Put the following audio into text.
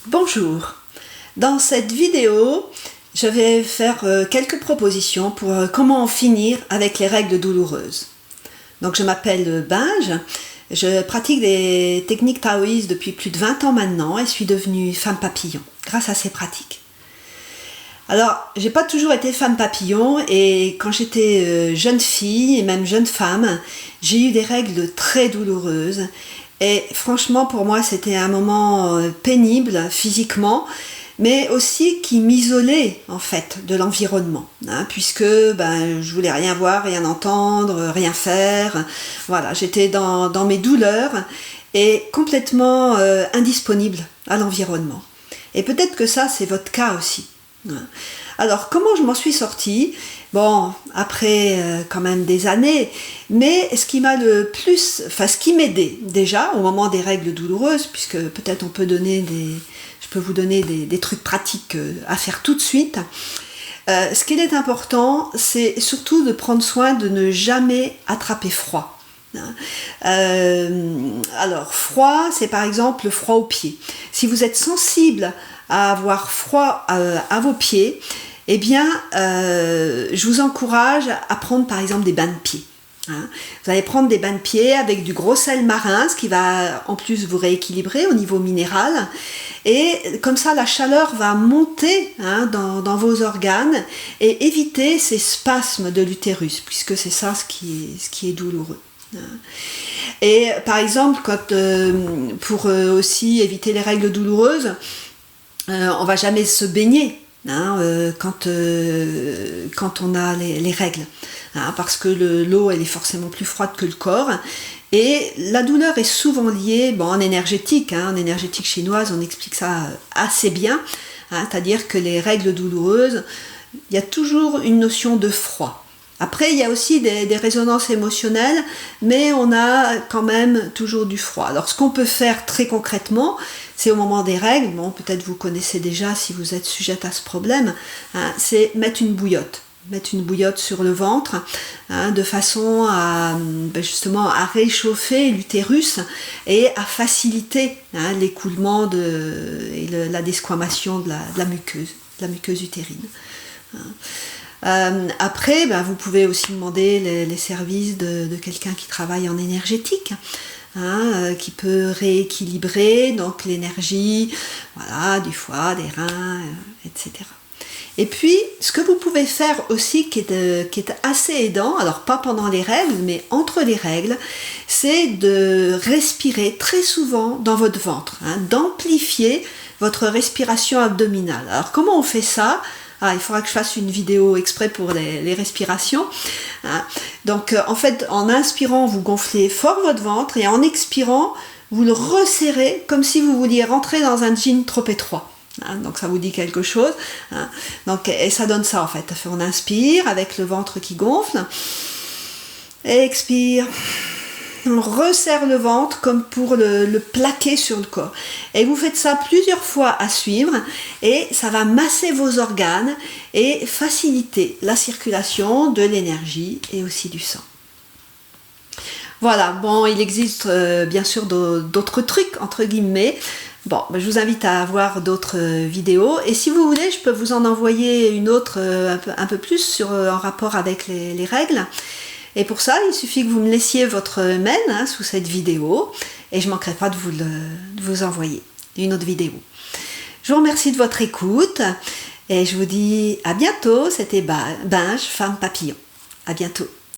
Bonjour, dans cette vidéo, je vais faire quelques propositions pour comment en finir avec les règles douloureuses. Donc je m'appelle Binge, je pratique des techniques taoïstes depuis plus de 20 ans maintenant et suis devenue femme papillon grâce à ces pratiques. Alors, j'ai pas toujours été femme papillon et quand j'étais jeune fille et même jeune femme, j'ai eu des règles très douloureuses. Et franchement, pour moi, c'était un moment pénible physiquement, mais aussi qui m'isolait en fait de l'environnement, puisque je voulais rien voir, rien entendre, rien faire. Voilà, j'étais dans mes douleurs et complètement indisponible à l'environnement. Et peut-être que ça, c'est votre cas aussi. Alors, comment je m'en suis sortie ? Bon, après quand même des années, mais ce qui m'a le plus, ce qui m'aidait déjà au moment des règles douloureuses, puisque peut-être je peux vous donner des trucs pratiques à faire tout de suite. Ce qui est important, c'est surtout de prendre soin de ne jamais attraper froid. Alors, froid, c'est par exemple le froid aux pieds. Si vous êtes sensible à avoir froid à vos pieds, eh bien, je vous encourage à prendre par exemple des bains de pieds. Vous allez prendre des bains de pieds avec du gros sel marin, ce qui va en plus vous rééquilibrer au niveau minéral. Et comme ça, la chaleur va monter dans vos organes et éviter ces spasmes de l'utérus, puisque c'est ça ce qui est douloureux. Et par exemple, pour aussi éviter les règles douloureuses, on ne va jamais se baigner quand on a les règles, parce que l'eau elle est forcément plus froide que le corps et la douleur est souvent liée en énergétique, en énergétique chinoise on explique ça assez bien, c'est-à-dire que les règles douloureuses, il y a toujours une notion de froid. Après, il y a aussi des résonances émotionnelles, mais on a quand même toujours du froid. Alors, ce qu'on peut faire très concrètement, c'est au moment des règles, peut-être vous connaissez déjà si vous êtes sujette à ce problème, c'est mettre une bouillotte. Mettre une bouillotte sur le ventre, de façon à justement à réchauffer l'utérus et à faciliter l'écoulement et la desquamation de la muqueuse utérine. Après, vous pouvez aussi demander les services de quelqu'un qui travaille en énergétique, qui peut rééquilibrer donc l'énergie, du foie, des reins, etc. Et puis, ce que vous pouvez faire aussi qui est assez aidant, alors pas pendant les règles, mais entre les règles, c'est de respirer très souvent dans votre ventre, d'amplifier votre respiration abdominale. Alors comment on fait ça ? Il faudra que je fasse une vidéo exprès pour les respirations. Donc, en fait, en inspirant, vous gonflez fort votre ventre et en expirant, vous le resserrez comme si vous vouliez rentrer dans un jean trop étroit. Donc, ça vous dit quelque chose. Donc, et ça donne ça, en fait. On inspire avec le ventre qui gonfle. Et expire. On resserre le ventre comme pour le plaquer sur le corps. Et vous faites ça plusieurs fois à suivre et ça va masser vos organes et faciliter la circulation de l'énergie et aussi du sang. Voilà, il existe bien sûr d'autres trucs, entre guillemets. Je vous invite à voir d'autres vidéos et si vous voulez, je peux vous en envoyer une autre un peu plus en rapport avec les règles. Et pour ça, il suffit que vous me laissiez votre mail sous cette vidéo et je ne manquerai pas de vous envoyer une autre vidéo. Je vous remercie de votre écoute et je vous dis à bientôt. C'était Binge, femme papillon. À bientôt.